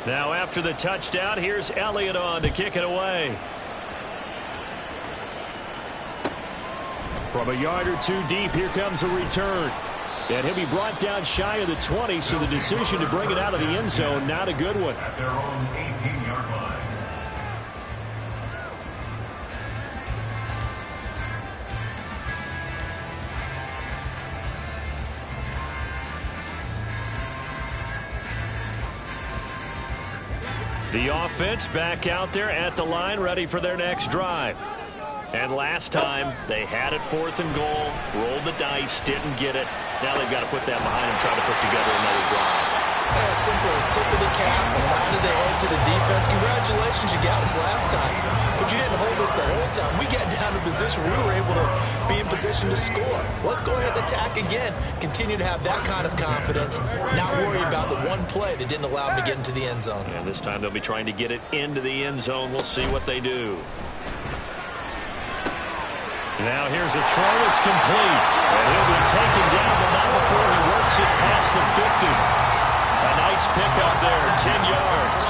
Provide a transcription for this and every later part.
Now after the touchdown, here's Elliott on to kick it away. From a yard or two deep, here comes a return. And he'll be brought down shy of the 20, so the decision to bring it out of the end zone, not a good one. At their own 18-yard line. The offense back out there at the line, ready for their next drive. And last time, they had it 4th and goal, rolled the dice, didn't get it. Now they've got to put that behind them, try to put together another drive. Yeah, simple. Tip of the cap, a nod of the head to the defense. Congratulations, you got us last time. But you didn't hold us the whole time. We got down to position. We were able to be in position to score. Let's go ahead and attack again. Continue to have that kind of confidence. Not worry about the one play that didn't allow them to get into the end zone. And this time they'll be trying to get it into the end zone. We'll see what they do. Now here's a throw. It's complete. And he'll be taken down, but not before he works it past the 50. A nice pickup there, 10 yards.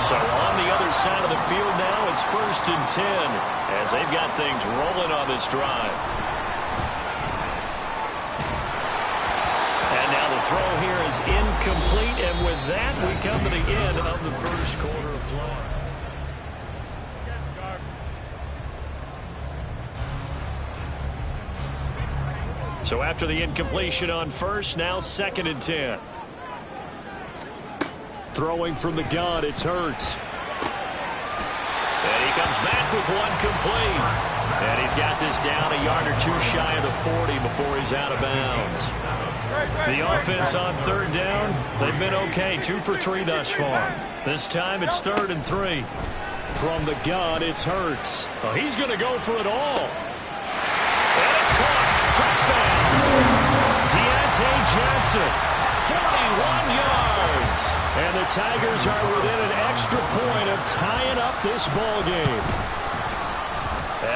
So on the other side of the field now, it's 1st and 10 as they've got things rolling on this drive. And now the throw here is incomplete, and with that, we come to the end of the first quarter of play. So after the incompletion on first, now 2nd and 10. Throwing from the gun, it's Hurts. And he comes back with one complete. And he's got this down a yard or two shy of the 40 before he's out of bounds. The offense on 3rd down, they've been okay, 2 for 3 thus far. This time it's 3rd and 3. From the gun, it's Hurts. Oh, he's going to go for it all. And it's caught. Touchdown. Deontay Johnson, 41 yards. And the Tigers are within an extra point of tying up this ball game.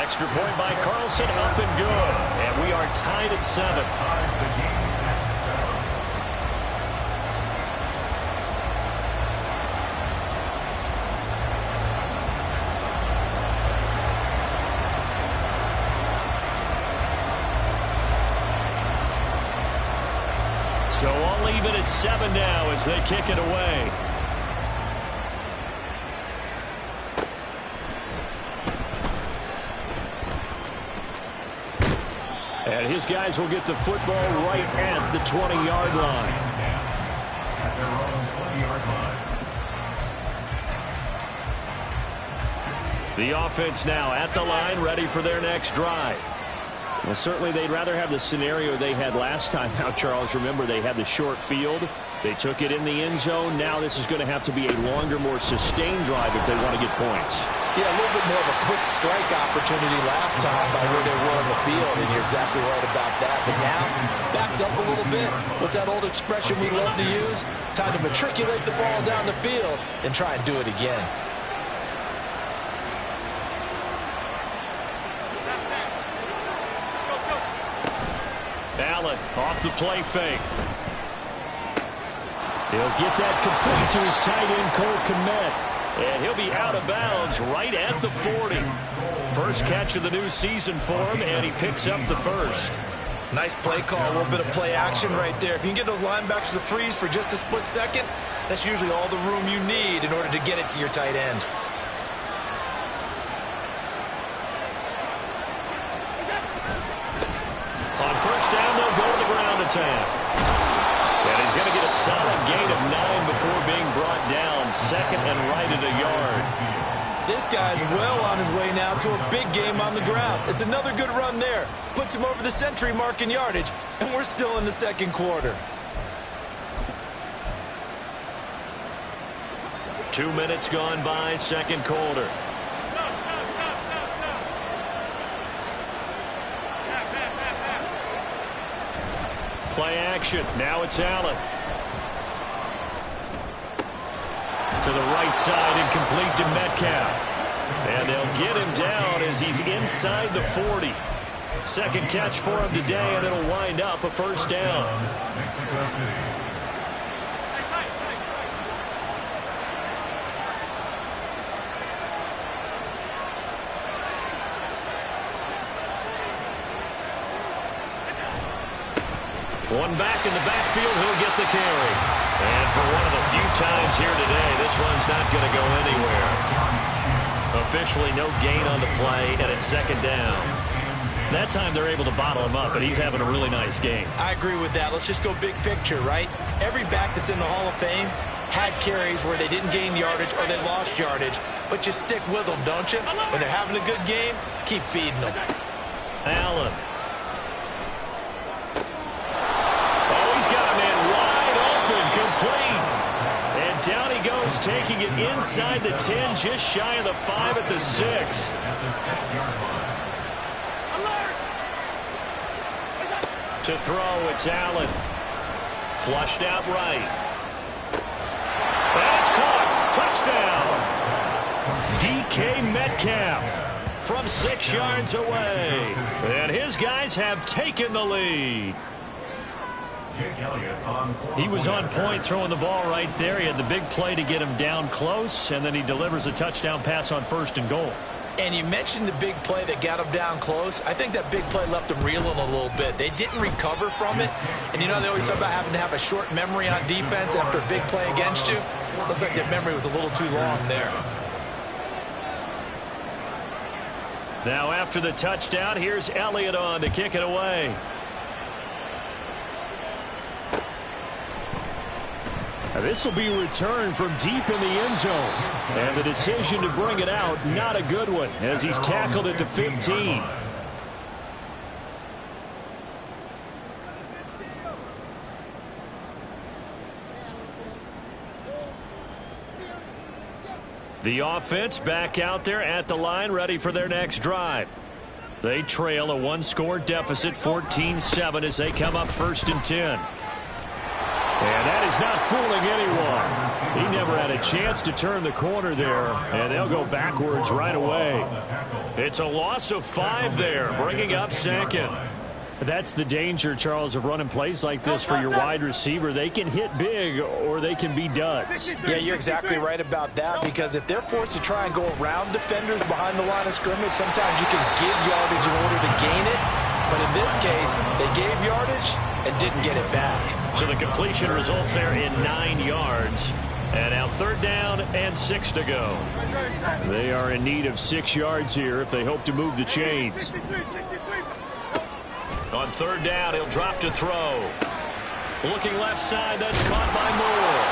Extra point by Carlson, up and good. And we are tied at 7. So all even at 7 now as they kick it away. And his guys will get the football right at the 20-yard line. At their own 20-yard line. The offense now at the line, ready for their next drive. Well, certainly they'd rather have the scenario they had last time. Now, Charles, remember they had the short field. They took it in the end zone. Now this is going to have to be a longer, more sustained drive if they want to get points. Yeah, a little bit more of a quick strike opportunity last time by where they were on the field, and you're exactly right about that. But now, backed up a little bit. What's that old expression we love to use? Time to matriculate the ball down the field and try and do it again. Allen off the play fake. He'll get that complete to his tight end, Cole Kmet. And he'll be out of bounds right at the 40. First catch of the new season for him, and he picks up the first. Nice play call, a little bit of play action right there. If you can get those linebackers to freeze for just a split second, that's usually all the room you need in order to get it to your tight end. On first down, they'll go to the ground attack. And he's going to get a solid gain of 9 before being brought down. 2nd and right at a yard. This guy's well on his way now to a big game on the ground. It's another good run there. Puts him over the century mark in yardage, and we're still in the second quarter. 2 minutes gone by, second quarter. Play action. Now it's Allen. To the right side and complete to Metcalf. And they'll get him down as he's inside the 40. Second catch for him today, and it'll wind up a first down. One back in the backfield, he'll get the carry. And for one of the few times here today, this run's not going to go anywhere. Officially no gain on the play, and it's second down. That time they're able to bottle him up, but he's having a really nice game. I agree with that. Let's just go big picture, right? Every back that's in the Hall of Fame had carries where they didn't gain yardage or they lost yardage, but you stick with them, don't you? When they're having a good game, keep feeding them. Allen. Oh, he's got a man wide open, complete. And down he goes, taking it inside the 10, just shy of the 5 at the 6. At the 6-yard line. To throw, it's Allen. Flushed out right. That's caught. Touchdown. DK Metcalf from 6 yards away. And his guys have taken the lead. He was on point throwing the ball right there. He had the big play to get him down close, and then he delivers a touchdown pass on 1st and goal. And you mentioned the big play that got him down close. I think that big play left him reeling a little bit. They didn't recover from it. And you know they always talk about having to have a short memory on defense after a big play against you. Looks like that memory was a little too long there. Now after the touchdown, here's Elliott on to kick it away. This will be returned from deep in the end zone. And the decision to bring it out, not a good one, as he's tackled at the 15. The offense back out there at the line, ready for their next drive. They trail a one-score deficit, 14-7, as they come up 1st and 10. And that is not fooling anyone. He never had a chance to turn the corner there, and they'll go backwards right away. It's a loss of 5 there, bringing up 2nd. That's the danger, Charles, of running plays like this for your wide receiver. They can hit big or they can be duds. Yeah, you're exactly right about that, because if they're forced to try and go around defenders behind the line of scrimmage, sometimes you can give yardage in order to gain it. But in this case, they gave yardage and didn't get it back. So the completion results there in 9 yards. And now 3rd down and 6 to go. They are in need of 6 yards here if they hope to move the chains. On 3rd down, he'll drop to throw. Looking left side, that's caught by Moore.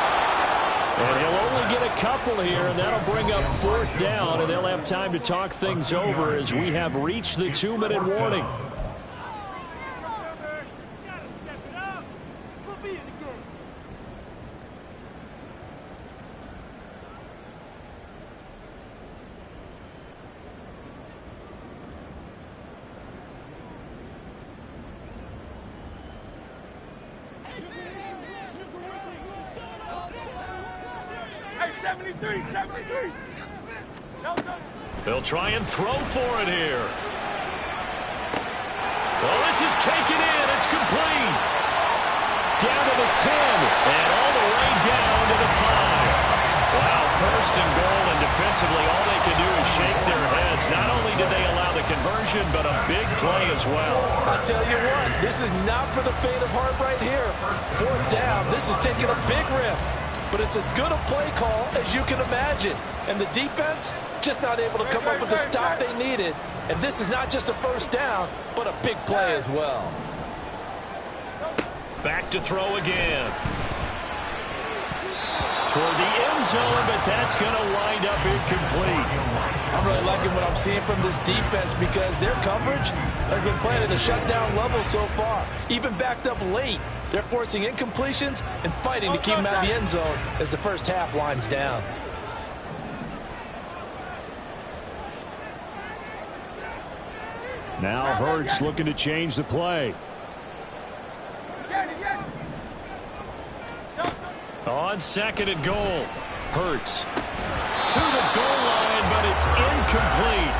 And he'll only get a couple here, and that'll bring up 4th down, and they'll have time to talk things over as we have reached the 2-minute warning. They'll try and throw for it here. Well, this is taken in. It's complete. Down to the 10 and all the way down to the 5. Wow, 1st and goal, and defensively all they can do is shake their heads. Not only did they allow the conversion, but a big play as well. I'll tell you what, this is not for the faint of heart right here. 4th down, this is taking a big risk. But it's as good a play call as you can imagine. And the defense just not able to come up with the stop they needed. And this is not just a 1st down, but a big play as well. Back to throw again. Toward the end zone, but that's going to wind up incomplete. I'm really liking what I'm seeing from this defense, because their coverage has been playing at a shutdown level so far. Even backed up late, they're forcing incompletions and fighting to keep them out of the end zone as the first half winds down. Now Hurts looking to change the play. On 2nd and goal, Hurts to the goal line, but it's incomplete.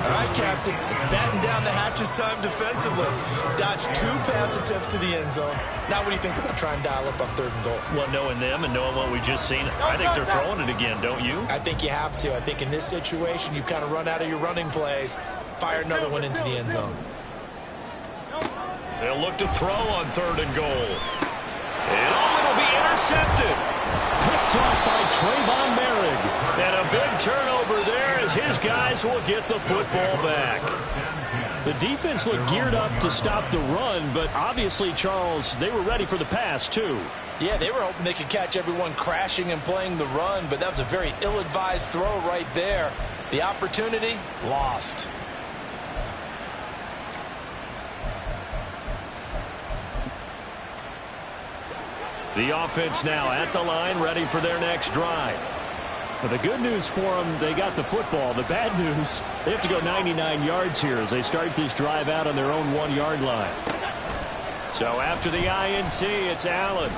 All right, Captain, it's batten down the hatches time defensively. Dodged 2 pass attempts to the end zone. Now what do you think they're going to try and dial up on 3rd and goal? Well, knowing them and knowing what we just seen, I think they're throwing it again, don't you? I think you have to. I think in this situation, you've kind of run out of your running plays. Fire another one into the end zone. They'll look to throw on 3rd and goal. And it'll be intercepted. Picked off by Trayvon Merrick. And a big turnover there as his guys will get the football back. The defense looked geared up to stop the run, but obviously, Charles, they were ready for the pass, too. Yeah, they were hoping they could catch everyone crashing and playing the run, but that was a very ill-advised throw right there. The opportunity, lost. The offense now at the line, ready for their next drive. Well, the good news for them, they got the football. The bad news, they have to go 99 yards here as they start this drive out on their own 1-yard line. So after the INT, it's Allen.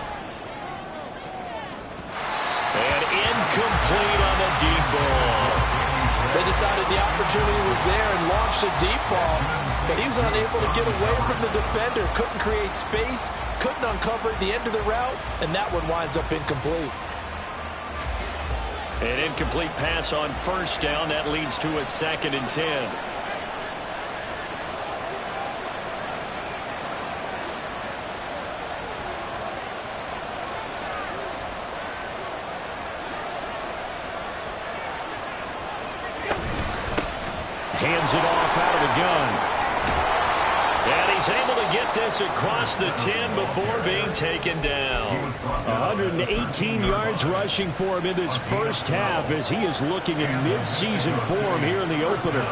And incomplete on the deep ball. They decided the opportunity was there and launched a deep ball, but he was unable to get away from the defender, couldn't create space, couldn't uncover at the end of the route, and that one winds up incomplete. An incomplete pass on 1st down. That leads to a 2nd and 10. Hands it off out of the gun. And he's able to get this across the 10 before being taken down. 118 yards rushing for him in this first half as he is looking in mid-season form here in the opener.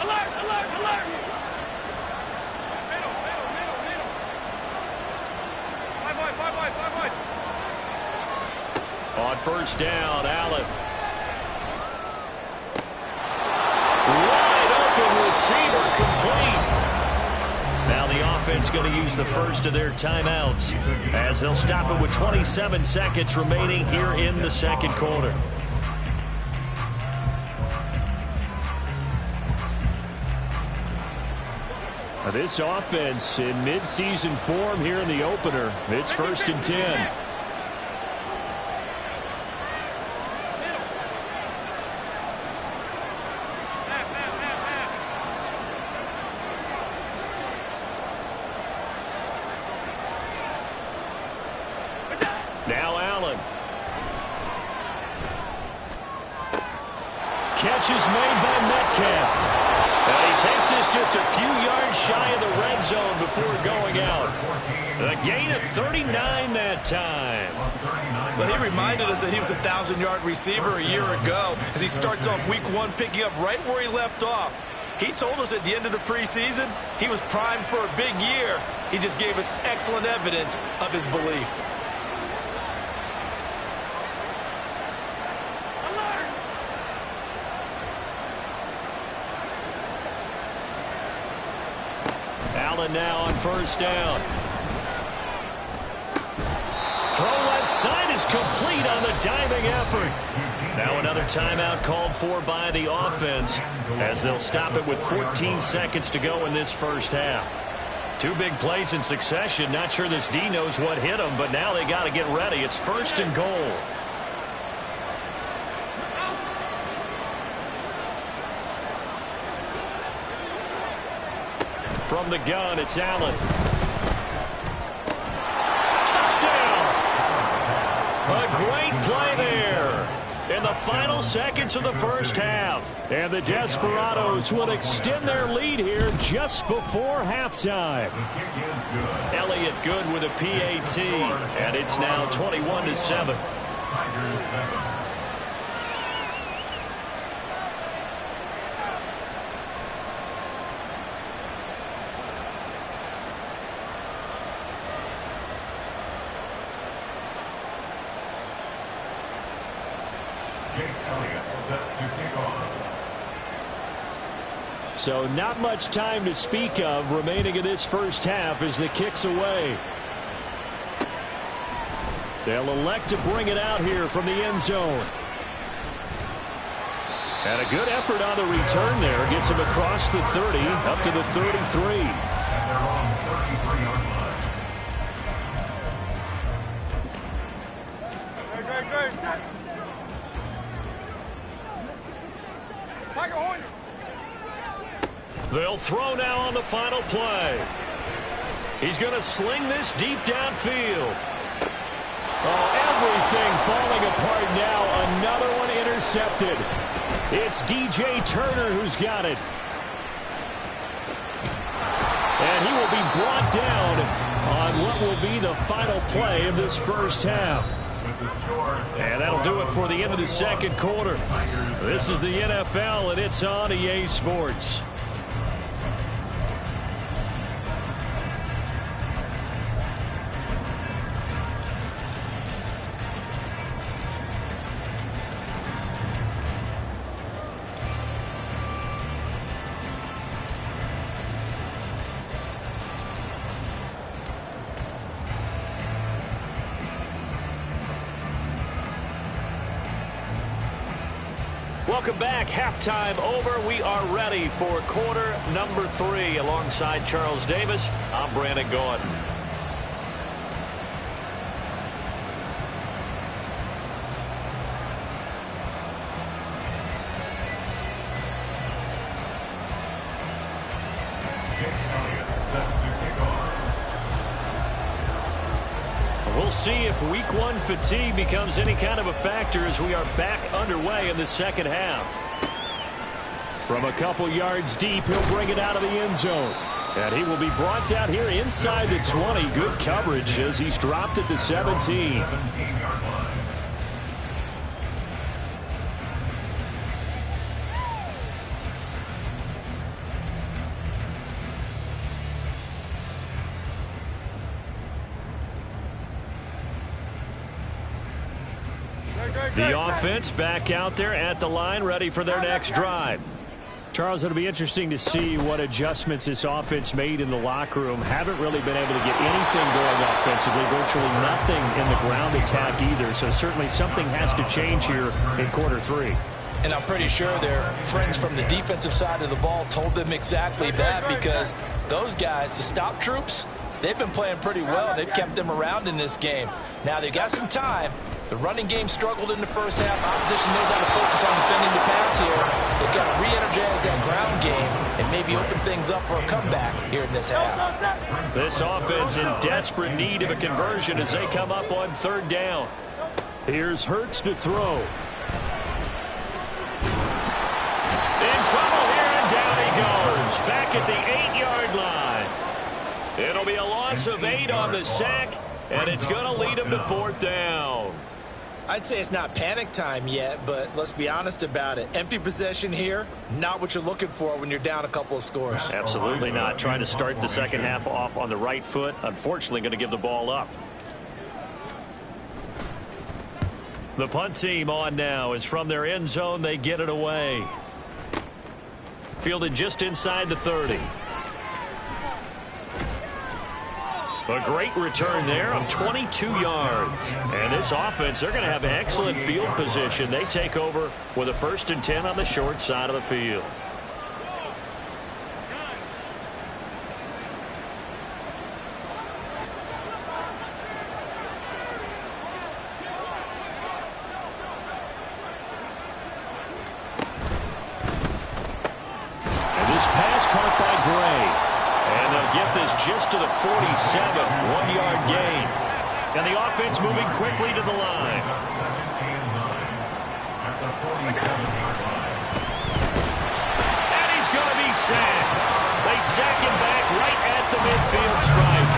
Alert, alert, alert! Five wide. On 1st down, Allen. Wide open receiver complete. Now the offense going to use the first of their timeouts as they'll stop it with 27 seconds remaining here in the 2nd quarter. This offense in mid-season form here in the opener. It's 1st and 10. Now Allen. Catch is made by Metcalf. And he takes this just a few yards shy of the red zone before going out. A gain of 39 that time. Well, he reminded us that he was a 1,000-yard receiver a year ago as he starts off week 1 picking up right where he left off. He told us at the end of the preseason he was primed for a big year. He just gave us excellent evidence of his belief. Allen now on 1st down. Throw left side is complete on the diving effort. Now another timeout called for by the offense as they'll stop it with 14 seconds to go in this first half. 2 big plays in succession. Not sure this D knows what hit them, but now they got to get ready. It's 1st and goal. From the gun, it's Allen. Touchdown! A great play there in the final seconds of the first half. And the Desperados will extend their lead here just before halftime. Elliott good with a PAT, and it's now 21-7. So not much time to speak of remaining in this first half as the kick's away. They'll elect to bring it out here from the end zone. And a good effort on the return there. Gets him across the 30 up to the 33. They'll throw now on the final play. He's going to sling this deep downfield. Oh, everything falling apart now. Another one intercepted. It's DJ Turner who's got it. And he will be brought down on what will be the final play of this first half. And that'll do it for the end of the second quarter. This is the NFL, and it's on EA Sports. Welcome back. Halftime over. We are ready for quarter number 3. Alongside Charles Davis, I'm Brandon Gaudin. We'll see if week 1 fatigue becomes any kind of a factor as we are back underway in the second half. From a couple yards deep, he'll bring it out of the end zone. And he will be brought out here inside the 20. Good coverage as he's dropped at the 17. The offense back out there at the line, ready for their next drive. Charles, it'll be interesting to see what adjustments this offense made in the locker room. Haven't really been able to get anything going offensively, virtually nothing in the ground attack either. So certainly something has to change here in quarter 3. And I'm pretty sure their friends from the defensive side of the ball told them exactly that, because those guys, the stop troops, they've been playing pretty well. They've kept them around in this game. Now they've got some time. The running game struggled in the first half. Opposition knows how to focus on defending the pass here. They've got to re-energize that ground game and maybe open things up for a comeback here in this half. This offense in desperate need of a conversion as they come up on 3rd down. Here's Hurts to throw. In trouble here, and down he goes. Back at the 8-yard line. It'll be a loss of 8 on the sack, and it's going to lead him to 4th down. I'd say it's not panic time yet, but let's be honest about it. Empty possession here, not what you're looking for when you're down a couple of scores. Absolutely not. Trying to start the second half off on the right foot. Unfortunately, going to give the ball up. The punt team on now is from their end zone. They get it away. Fielded just inside the 30. A great return there of 22 yards. And this offense, they're going to have excellent field position. They take over with a 1st and 10 on the short side of the field. And this pass caught by Gray. And they'll get this just to the 47, 1-yard gain. And the offense moving quickly to the line. And he's going to be sacked. They sack him back right at the midfield stripe.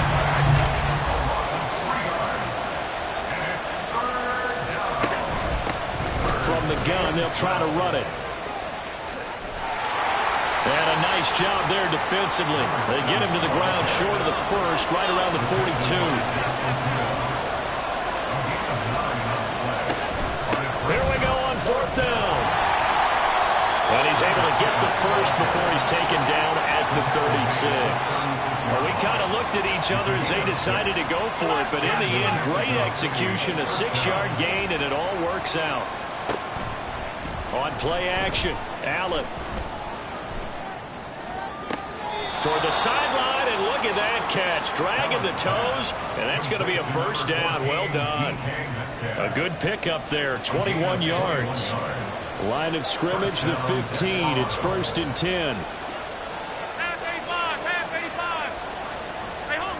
From the gun, they'll try to run it. And a nice job there defensively. They get him to the ground short of the 1st, right around the 42. Here we go on 4th down. And he's able to get the 1st before he's taken down at the 36. Well, we kind of looked at each other as they decided to go for it, but in the end, great execution, a 6-yard gain, and it all works out. On play action, Allen. Toward the sideline, and look at that catch. Dragging the toes, and that's going to be a 1st down. Well done. A good pickup there, 21 yards. Line of scrimmage, the 15. It's 1st and 10. Half 85, half 85. Hey, hold.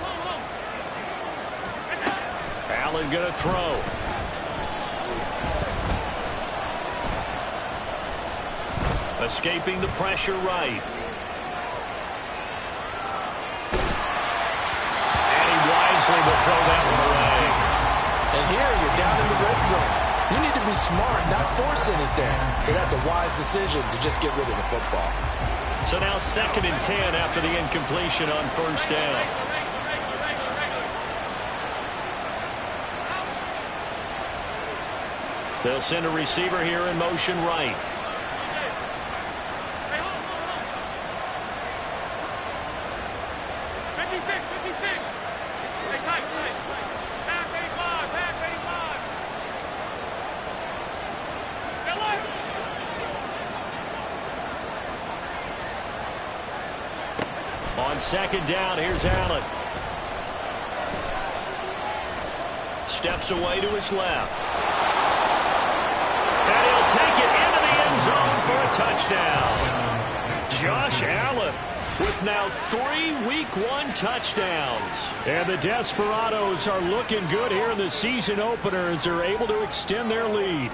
Allen going to throw. Escaping the pressure right. And he wisely will throw that one away. And here you're down in the red zone. You need to be smart, not force anything. So that's a wise decision to just get rid of the football. So now 2nd and 10 after the incompletion on 1st down. They'll send a receiver here in motion right. On 2nd down, here's Allen. Steps away to his left. And he'll take it into the end zone for a touchdown. Josh Allen with now 3 Week 1 touchdowns. And the Desperados are looking good here in the season opener as they're able to extend their lead.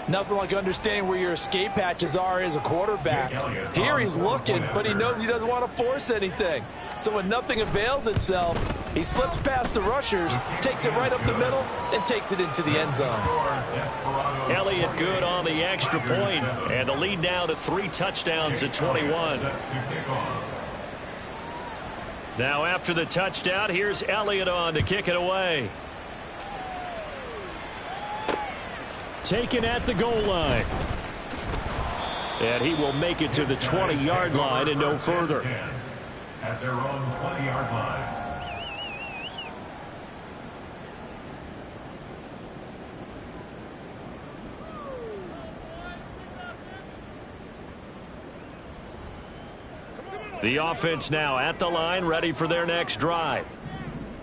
Nothing like understanding where your escape hatches are as a quarterback. Here he's looking, but he knows he doesn't want to force anything. So when nothing avails itself, he slips past the rushers, takes it right up the middle, and takes it into the end zone. Elliott good on the extra point, and the lead now to 3 touchdowns at 21. Now after the touchdown, here's Elliott on to kick it away. Taken at the goal line. And he will make it to the 20-yard line and no further. At their own 20-yard line. The offense now at the line, ready for their next drive.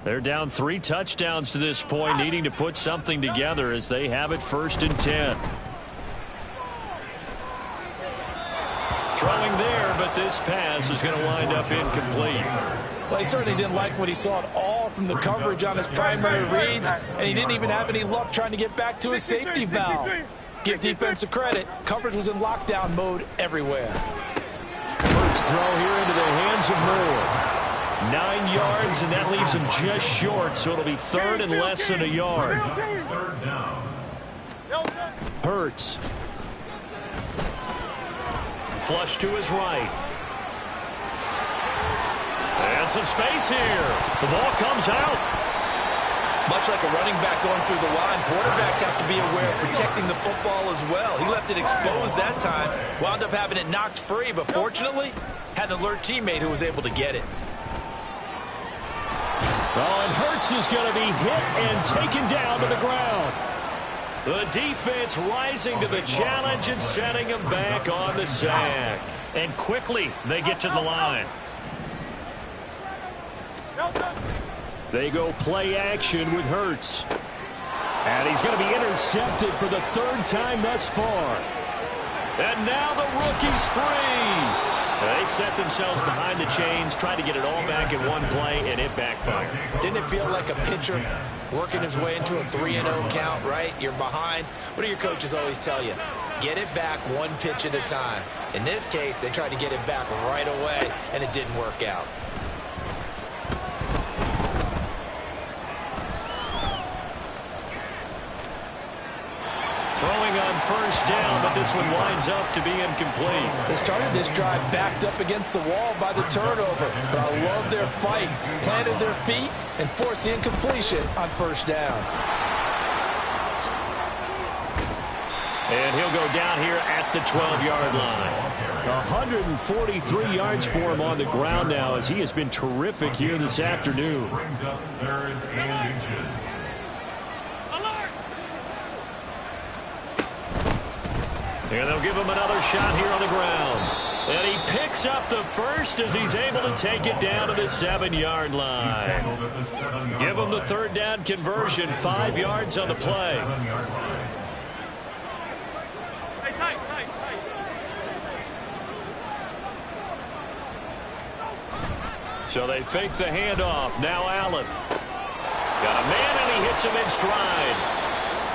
They're down 3 touchdowns to this point, needing to put something together as they have it 1st and 10. Throwing there, but this pass is going to wind up incomplete. Well, he certainly didn't like what he saw at all from the coverage on his primary reads, and he didn't even have any luck trying to get back to his safety valve. Give defensive credit. Coverage was in lockdown mode everywhere. First throw here into the hands of Moore. 9 yards, and that leaves him just short, so it'll be 3rd and less than a yard. Hurts. Flush to his right. And some space here. The ball comes out. Much like a running back going through the line, quarterbacks have to be aware of protecting the football as well. He left it exposed that time, wound up having it knocked free, but fortunately, had an alert teammate who was able to get it. Oh, and Hurts is going to be hit and taken down to the ground. The defense rising to the challenge and setting him back on the sack. And quickly, they get to the line. They go play action with Hurts. And he's going to be intercepted for the 3rd time thus far. And now the rookie's free. They set themselves behind the chains, trying to get it all back in one play, and it backfired. Didn't it feel like a pitcher working his way into a 3-0 count, right? You're behind. What do your coaches always tell you? Get it back 1 pitch at a time. In this case, they tried to get it back right away, and it didn't work out. Throwing on 1st down, but this one winds up to be incomplete. They started this drive backed up against the wall by the turnover, but I love their fight, planted their feet, and forced the incompletion on 1st down. And he'll go down here at the 12-yard line. 143 yards for him on the ground now as he has been terrific here this afternoon. Brings up 3rd and inches. And they'll give him another shot here on the ground. And he picks up the first as he's able to take it down to the 7-yard line. Give him the 3rd down conversion, 5 yards on the play. So they fake the handoff. Now Allen. Got a man, and he hits him in stride.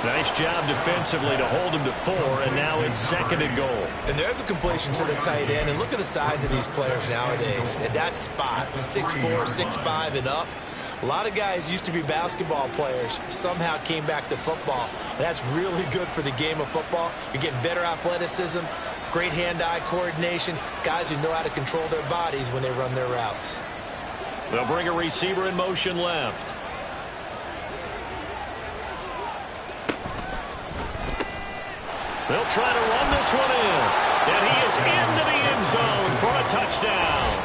Nice job defensively to hold him to 4, and now it's 2nd and goal. And there's a completion to the tight end, and look at the size of these players nowadays. At that spot, 6'4", 6'5", and up. A lot of guys used to be basketball players, somehow came back to football. And that's really good for the game of football. You're getting better athleticism, great hand-eye coordination, guys who know how to control their bodies when they run their routes. They'll bring a receiver in motion left. They'll try to run this one in. And he is into the end zone for a touchdown.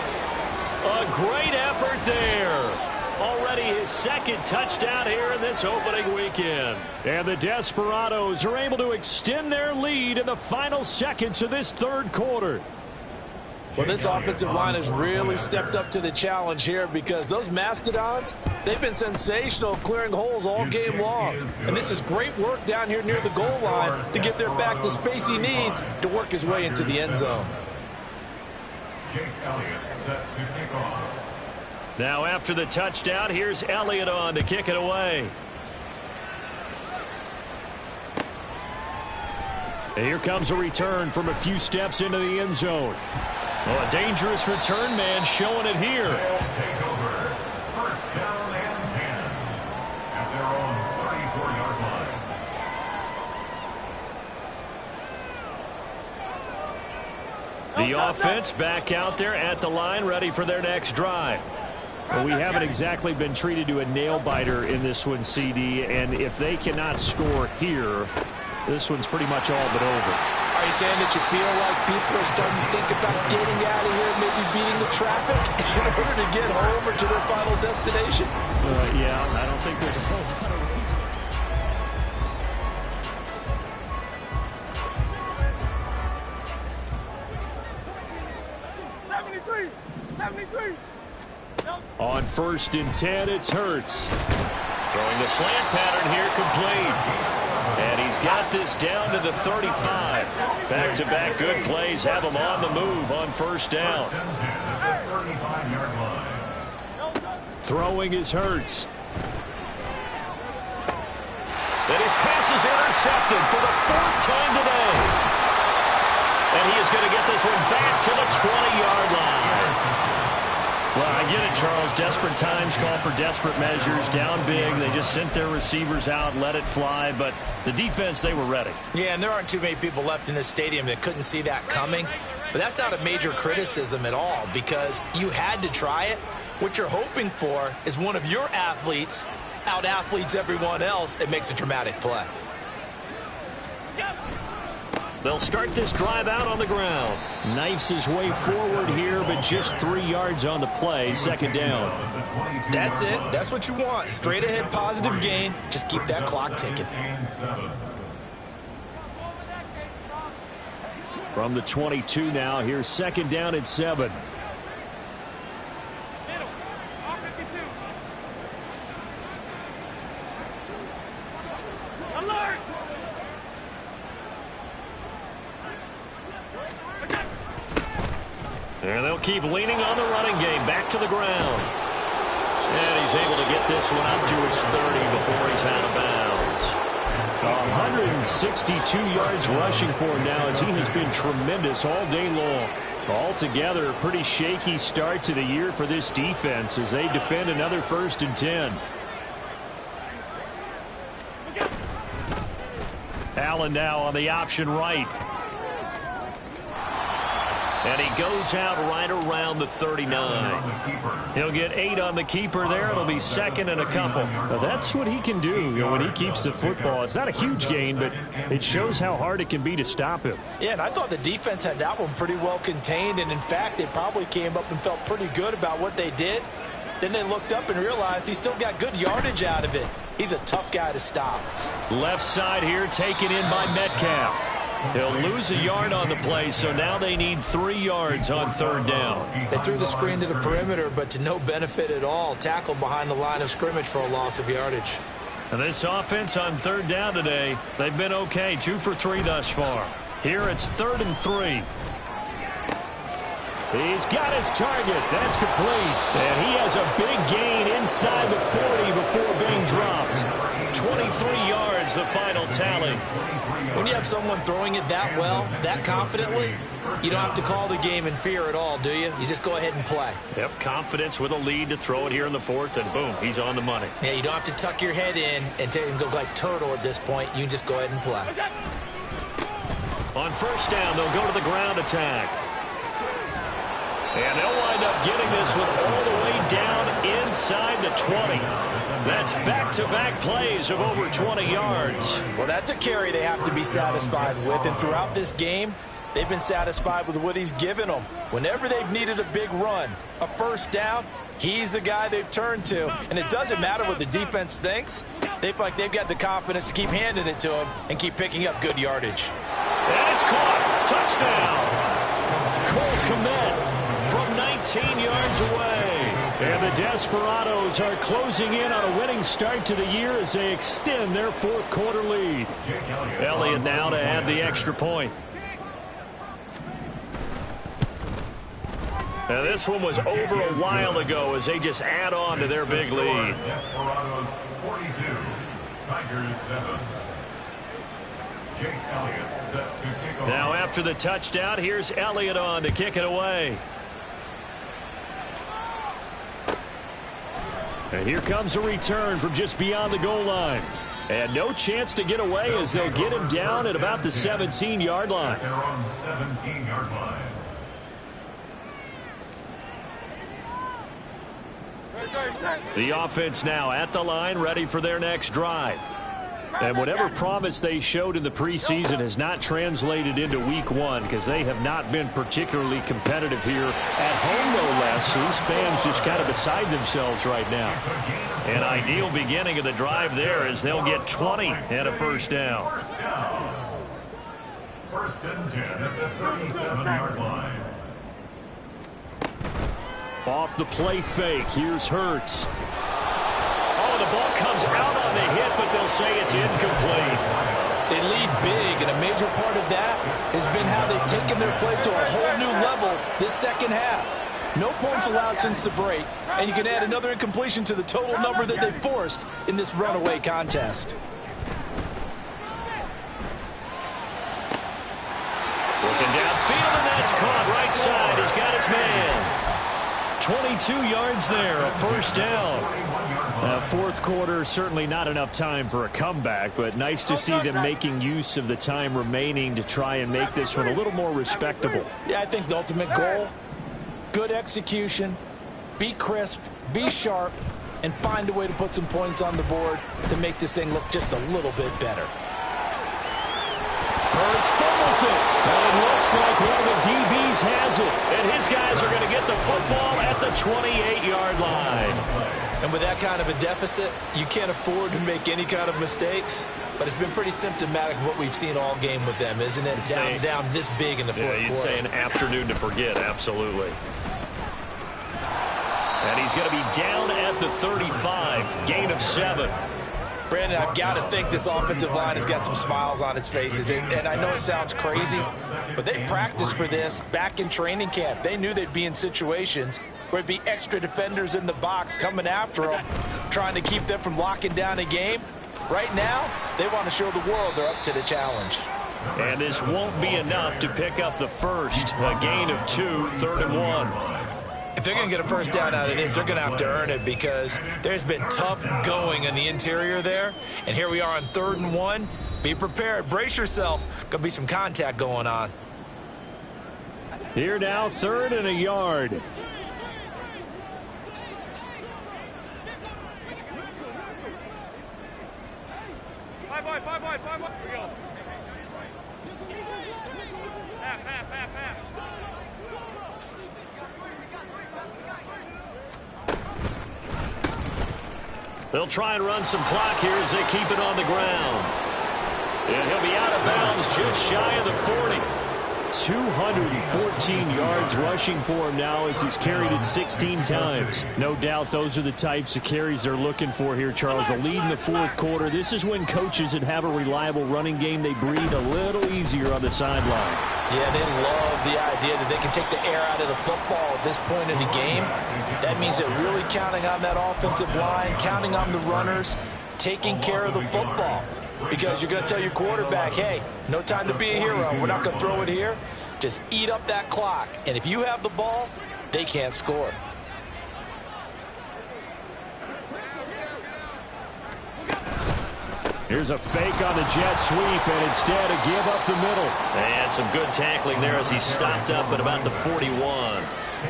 A great effort there. Already his 2nd touchdown here in this opening weekend. And the Desperados are able to extend their lead in the final seconds of this 3rd quarter. Well, this offensive line has really stepped up to the challenge here because those Mastodons, they've been sensational clearing holes all game long. And this is great work down here near the goal line to get their back the space he needs to work his way into the end zone. Jake Elliott set to kick off. Now after the touchdown, here's Elliott on to kick it away. And here comes a return from a few steps into the end zone. Oh, a dangerous return man showing it here. They'll take over. 1st down and 10 at their own 34-yard line. The offense back out there at the line, ready for their next drive. Well, we haven't exactly been treated to a nail-biter in this one, CD, and if they cannot score here, this one's pretty much all but over. Are you saying that you feel like people are starting to think about getting out of here, maybe beating the traffic in order to get home or to their final destination? Yeah, I don't think there's a whole lot of reason. 73. On 1st and 10, it's Hurts. Throwing the slant pattern here, complete. And he's got this down to the 35. Back-to-back good plays have him on the move on 1st down. Throwing is Hurts. And his pass is intercepted for the 4th time today. And he is going to get this one back to the 20-yard line. Well, I get it, Charles. Desperate times call for desperate measures. Down big. They just sent their receivers out, let it fly. But the defense, they were ready. Yeah, and there aren't too many people left in this stadium that couldn't see that coming. But that's not a major criticism at all because you had to try it. What you're hoping for is one of your athletes out-athletes everyone else and makes a dramatic play. They'll start this drive out on the ground. Knifes his way forward here, but just 3 yards on the play. 2nd down. That's it. That's what you want. Straight ahead, positive gain. Just keep that clock ticking. From the 22 now, here's 2nd down at 7. Alert! And they'll keep leaning on the running game. Back to the ground. And he's able to get this one up to his 30 before he's out of bounds. 162 yards rushing for him now as he has been tremendous all day long. Altogether, a pretty shaky start to the year for this defense as they defend another 1st and 10. Allen now on the option right. And he goes out right around the 39. He'll get 8 on the keeper there. It'll be 2nd and a couple. Now that's what he can do when he keeps the football. It's not a huge gain, but it shows how hard it can be to stop him. Yeah, and I thought the defense had that one pretty well contained. And, in fact, they probably came up and felt pretty good about what they did. Then they looked up and realized he still got good yardage out of it. He's a tough guy to stop. Left side here taken in by Metcalf. He'll lose a yard on the play, so now they need 3 yards on 3rd down. They threw the screen to the perimeter, but to no benefit at all. Tackled behind the line of scrimmage for a loss of yardage. And this offense on 3rd down today, they've been okay. 2 for 3 thus far. Here it's 3rd and 3. He's got his target. That's complete. And he has a big gain inside the 40 before being dropped. final tally. When you have someone throwing it that well, that confidently, you don't have to call the game in fear at all, do you? You just go ahead and play. Yep, confidence with a lead to throw it here in the fourth, and boom, he's on the money. Yeah, you don't have to tuck your head in and go like turtle at this point. You can just go ahead and play. On first down, they'll go to the ground attack. And they'll wind up getting this one all the way down inside the 20. That's back-to-back plays of over 20 yards. Well, that's a carry they have to be satisfied with. And throughout this game, they've been satisfied with what he's given them. Whenever they've needed a big run, a first down, he's the guy they've turned to. And it doesn't matter what the defense thinks. They feel like they've got the confidence to keep handing it to him and keep picking up good yardage. And it's caught. Touchdown. Cole Kmet from 19 yards away. And the Desperados are closing in on a winning start to the year as they extend their fourth quarter lead. Elliott now to add the extra point. Now this one was over a while ago as they just add on to their big lead. Desperados 42, Tigers 7. Jake Elliott set to kick off. Now after the touchdown, here's Elliott on to kick it away. And here comes a return from just beyond the goal line. And no chance to get away as they'll get him down at about the 17-yard line. They're on 17-yard line. The offense now at the line, ready for their next drive. And whatever promise they showed in the preseason has not translated into week one because they have not been particularly competitive here at home, no less. These fans just kind of beside themselves right now. An ideal beginning of the drive there as they'll get 20 and a first down. First and 10 at the 37-yard line. Off the play fake, here's Hurts. Oh, the ball comes out on the hit, but they'll say it's incomplete. They lead big, and a major part of that has been how they've taken their play to a whole new level this second half. No points allowed since the break, and you can add another incompletion to the total number that they forced in this runaway contest. Looking downfield, and that's caught right side. He's got his man. 22 yards there, a first down. Fourth quarter, certainly not enough time for a comeback, but nice to see them making use of the time remaining to try and make this one a little more respectable. Yeah, I think the ultimate goal, good execution, be crisp, be sharp, and find a way to put some points on the board to make this thing look just a little bit better. Hurts fumbles it, and it looks like one of the DBs has it, and his guys are going to get the football at the 28-yard line. And with that kind of a deficit, you can't afford to make any kind of mistakes. But it's been pretty symptomatic of what we've seen all game with them, isn't it? Down this big in the fourth quarter. Yeah, you'd say an afternoon to forget, absolutely. And he's going to be down at the 35, gain of 7. Brandon, I've got to think this offensive line has got some smiles on its faces. And I know it sounds crazy, but they practiced for this back in training camp. They knew they'd be in situations where there'd be extra defenders in the box coming after them, trying to keep them from locking down a game. Right now, they want to show the world they're up to the challenge. And this won't be enough to pick up the first. A gain of 2, 3rd and 1. If they're going to get a first down out of this, they're going to have to earn it because there's been tough going in the interior there. And here we are on 3rd and 1. Be prepared. Brace yourself. Going to be some contact going on. Here now, 3rd and a yard. Five boy. Here we go. Half. They'll try and run some clock here as they keep it on the ground. And he'll be out of bounds just shy of the 40. 214 yards rushing for him now as he's carried it 16 times. No doubt those are the types of carries they're looking for here, Charles. The lead in the fourth quarter. This is when coaches that have a reliable running game, they breathe a little easier on the sideline. Yeah, they love the idea that they can take the air out of the football at this point in the game. That means they're really counting on that offensive line, counting on the runners, taking care of the football. because you're going to tell your quarterback, hey, no time to be a hero. We're not going to throw it here. Just eat up that clock. And if you have the ball, they can't score. Here's a fake on the jet sweep, and instead a give up the middle. And some good tackling there as he stopped up at about the 41.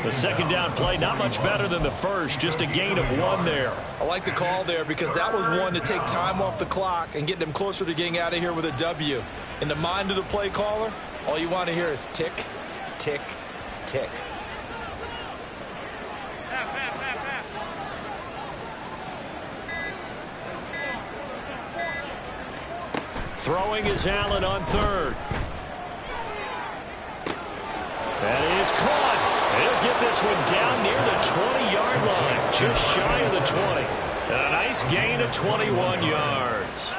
The second down play, not much better than the first, just a gain of 1 there. I like the call there because that was one to take time off the clock and get them closer to getting out of here with a W. In the mind of the play caller, all you want to hear is tick, tick, tick. Throwing is Allen on third. That is caught. He'll get this one down near the 20-yard line, just shy of the 20. A nice gain of 21 yards.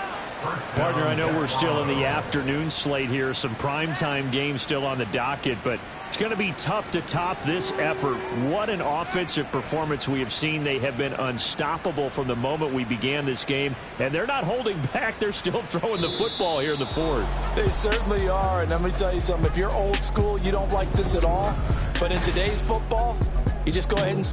Partner, I know we're still in the afternoon slate here. Some primetime games still on the docket, but it's going to be tough to top this effort. What an offensive performance we have seen. They have been unstoppable from the moment we began this game, and they're not holding back. They're still throwing the football here in the fourth. They certainly are, and let me tell you something. If you're old school, you don't like this at all. But in today's football, you just go ahead and